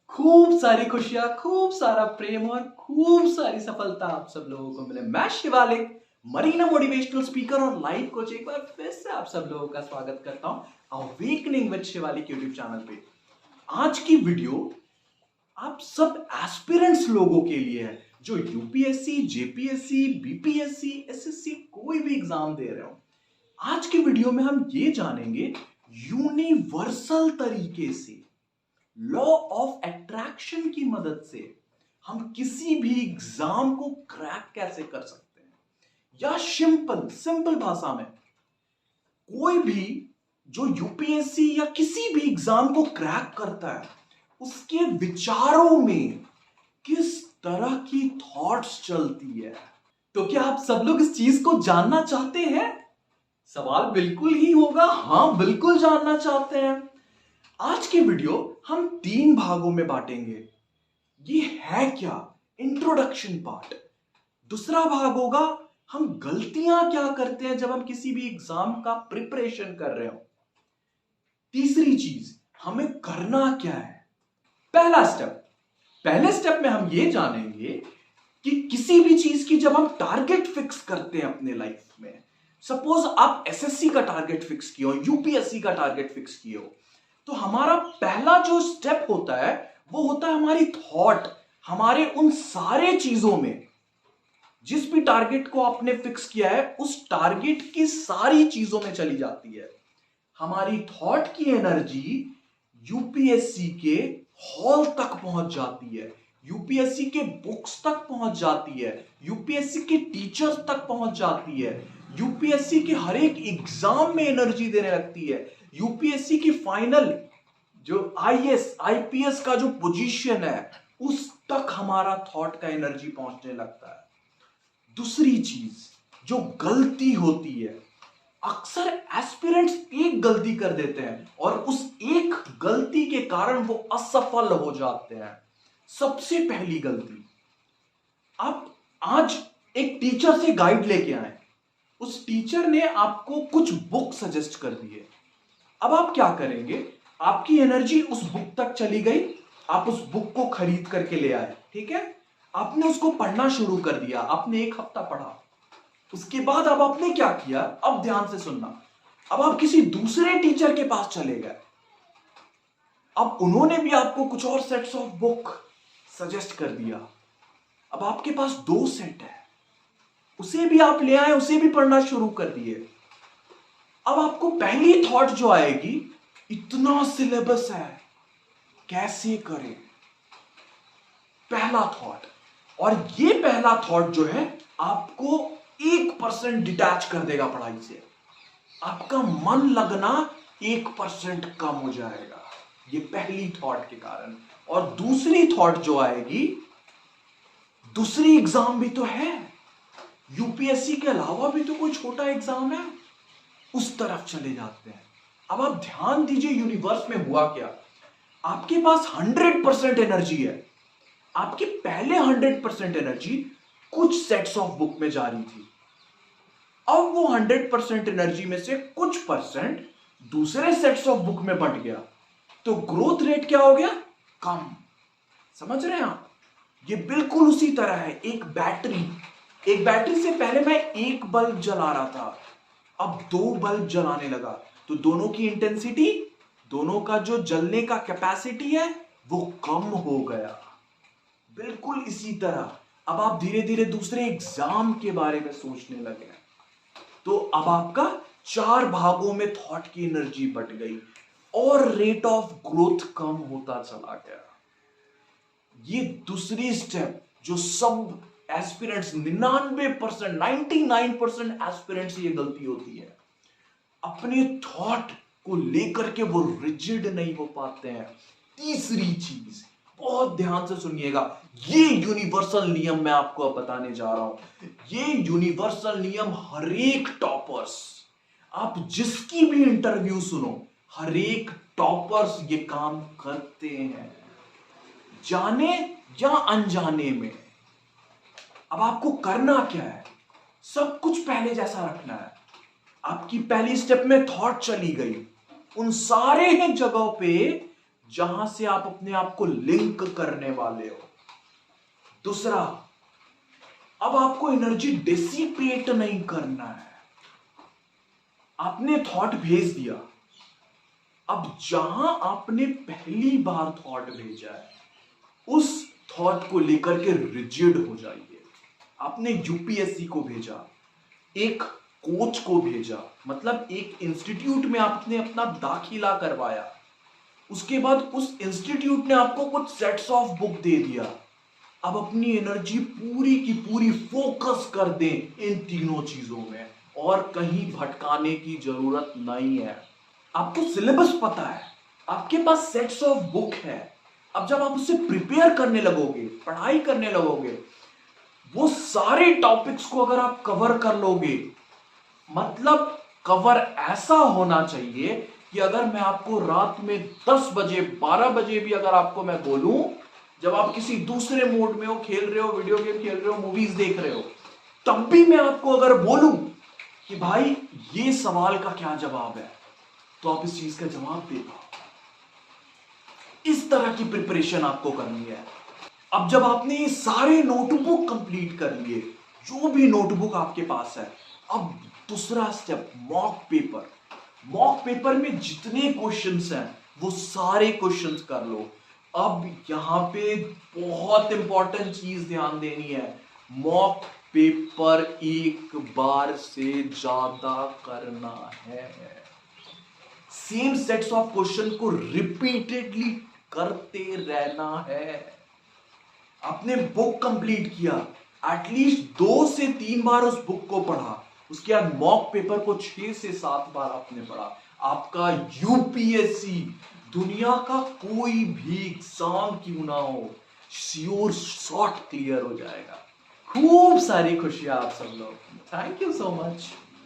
खूब सारी खुशियां, खूब सारा प्रेम और खूब सारी सफलता आप सब लोगों को मिले। मैं शिवालिक, मरीना मोटिवेशनल स्पीकर और लाइफ कोच, एक बार फिर से आप सब लोगों का स्वागत करता हूं awakening with Shivalik YouTube channel पे। आज की वीडियो आप सब एस्पिरेंट्स लोगों के लिए है जो यूपीएससी, जेपीएससी, बीपीएससी, एसएससी कोई भी एग्जाम दे रहे हो। आज की वीडियो में हम ये जानेंगे यूनिवर्सल तरीके से लॉ ऑफ अट्रैक्शन की मदद से हम किसी भी एग्जाम को क्रैक कैसे कर सकते हैं, या सिंपल भाषा में कोई भी जो यूपीएससी या किसी भी एग्जाम को क्रैक करता है उसके विचारों में किस तरह की थॉट्स चलती है। तो क्या आप सब लोग इस चीज को जानना चाहते हैं? सवाल बिल्कुल ही होगा, हाँ बिल्कुल जानना चाहते हैं। आज की वीडियो हम 3 भागों में बांटेंगे। ये है क्या, इंट्रोडक्शन पार्ट। दूसरा भाग होगा हम गलतियां क्या करते हैं जब हम किसी भी एग्जाम का प्रिपरेशन कर रहे हो। तीसरी चीज, हमें करना क्या है। पहले स्टेप में हम ये जानेंगे कि किसी भी चीज की जब हम टारगेट फिक्स करते हैं अपने लाइफ में, सपोज आप एसएससी का टारगेट फिक्स किए हो, यूपीएससी का टारगेट फिक्स किए हो, तो हमारा पहला जो स्टेप होता है वो होता है हमारी थॉट। हमारे उन सारे चीजों में, जिस भी टारगेट को आपने फिक्स किया है उस टारगेट की सारी चीजों में चली जाती है। हमारी थॉट की एनर्जी यूपीएससी के हॉल तक पहुंच जाती है, यूपीएससी के बुक्स तक पहुंच जाती है, यूपीएससी के टीचर्स तक पहुंच जाती है, यूपीएससी के हर एक एग्जाम में एनर्जी देने लगती है। यूपीएससी की फाइनल जो आईएएस आईपीएस का जो पोजीशन है उस तक हमारा थॉट का एनर्जी पहुंचने लगता है। दूसरी चीज जो गलती होती है, अक्सर एस्पिरेंट्स एक गलती कर देते हैं और उस एक गलती के कारण वो असफल हो जाते हैं। सबसे पहली गलती, आप आज एक टीचर से गाइड लेके आए, उस टीचर ने आपको कुछ बुक सजेस्ट कर दिए। अब आप क्या करेंगे, आपकी एनर्जी उस बुक तक चली गई, आप उस बुक को खरीद करके ले आए, ठीक है, आपने उसको पढ़ना शुरू कर दिया, आपने 1 हफ्ता पढ़ा। उसके बाद अब आपने क्या किया, अब ध्यान से सुनना, अब आप किसी दूसरे टीचर के पास चले गए। अब उन्होंने भी आपको कुछ और सेट्स ऑफ बुक सजेस्ट कर दिया। अब आपके पास 2 सेट है, उसे भी आप ले आए, उसे भी पढ़ना शुरू कर दिए। अब आपको पहली थॉट जो आएगी, इतना सिलेबस है कैसे करें, पहला थॉट। और ये पहला थॉट जो है आपको 1% डिटैच कर देगा पढ़ाई से, आपका मन लगना 1% कम हो जाएगा, ये पहली थॉट के कारण। और दूसरी थॉट जो आएगी, दूसरी एग्जाम भी तो है, यूपीएससी के अलावा भी तो कोई छोटा एग्जाम है, उस तरफ चले जाते हैं। अब आप ध्यान दीजिए यूनिवर्स में हुआ क्या। आपके पास 100% एनर्जी है, आपकी पहले 100% एनर्जी कुछ सेट्स ऑफ बुक में जा रही थी। अब वो 100% एनर्जी में से कुछ परसेंट दूसरे सेट्स ऑफ बुक में बंट गया, तो ग्रोथ रेट क्या हो गया, कम। समझ रहे हैं आप? ये बिल्कुल उसी तरह है एक बैटरी से पहले मैं 1 बल्ब जला रहा था, अब 2 बल्ब जलाने लगा, तो दोनों की इंटेंसिटी, दोनों का जो जलने का कैपेसिटी है वो कम हो गया। बिल्कुल इसी तरह अब आप धीरे धीरे दूसरे एग्जाम के बारे में सोचने लगे, तो अब आपका 4 भागों में थॉट की एनर्जी बढ़ गई और रेट ऑफ ग्रोथ कम होता चला गया। ये दूसरी स्टेप जो सब एस्पिरेंट्स 99% एस्पिरेंट्स ये गलती होती है, अपने थॉट को लेकर के वो रिजिड नहीं हो पाते हैं। तीसरी चीज, बहुत ध्यान से सुनिएगा, ये यूनिवर्सल नियम मैं आपको अब बताने जा रहा हूं। ये यूनिवर्सल नियम हर एक टॉपर्स, आप जिसकी भी इंटरव्यू सुनो, हर एक टॉपर्स ये काम करते हैं, जाने या अनजाने में। अब आपको करना क्या है, सब कुछ पहले जैसा रखना है। आपकी पहली स्टेप में थॉट चली गई, उन सारे जगहों पे जहां से आप अपने आप को लिंक करने वाले हो। दूसरा, अब आपको एनर्जी डिसिपेट नहीं करना है। आपने थॉट भेज दिया, अब जहां आपने पहली बार थॉट भेजा है उस थॉट को लेकर के रिजिड हो जाइए। आपने यूपीएससी को भेजा, एक कोच को भेजा, मतलब एक इंस्टीट्यूट में आपने अपना दाखिला करवाया, उसके बाद उस इंस्टीट्यूट ने आपको कुछ सेट्स ऑफ बुक दे दिया। अब अपनी एनर्जी पूरी की पूरी फोकस कर दें इन तीनों चीजों में और कहीं भटकाने की जरूरत नहीं है। आपको सिलेबस पता है, आपके पास सेट्स ऑफ बुक है। अब जब आप उससे प्रिपेयर करने लगोगे, पढ़ाई करने लगोगे, वो सारे टॉपिक्स को अगर आप कवर कर लोगे, मतलब कवर ऐसा होना चाहिए कि अगर मैं आपको रात में 10 बजे 12 बजे भी अगर आपको मैं बोलूं, जब आप किसी दूसरे मोड में हो, खेल रहे हो, वीडियो गेम खेल रहे हो, मूवीज देख रहे हो, तब भी मैं आपको अगर बोलूं कि भाई ये सवाल का क्या जवाब है, तो आप इस चीज का जवाब दे पाओ। इस तरह की प्रिपरेशन आपको करनी है। अब जब आपने ये सारे नोटबुक कंप्लीट कर लिए, जो भी नोटबुक आपके पास है, अब दूसरा step mock paper. Mock paper में जितने क्वेश्चंस हैं वो सारे क्वेश्चंस कर लो। अब यहां पे बहुत इंपॉर्टेंट चीज ध्यान देनी है, मॉक पेपर एक बार से ज्यादा करना है। सेम सेट्स ऑफ क्वेश्चन को रिपीटेडली करते रहना है। आपने बुक कंप्लीट किया, एटलीस्ट 2 से 3 बार उस बुक को पढ़ा, उसके बाद मॉक पेपर को 6 से 7 बार आपने पढ़ा। आपका यूपीएससी, दुनिया का कोई भी एग्जाम क्यों ना हो, श्योर शॉट क्लियर हो जाएगा। खूब सारी खुशियां आप सब लोग। Thank you so much.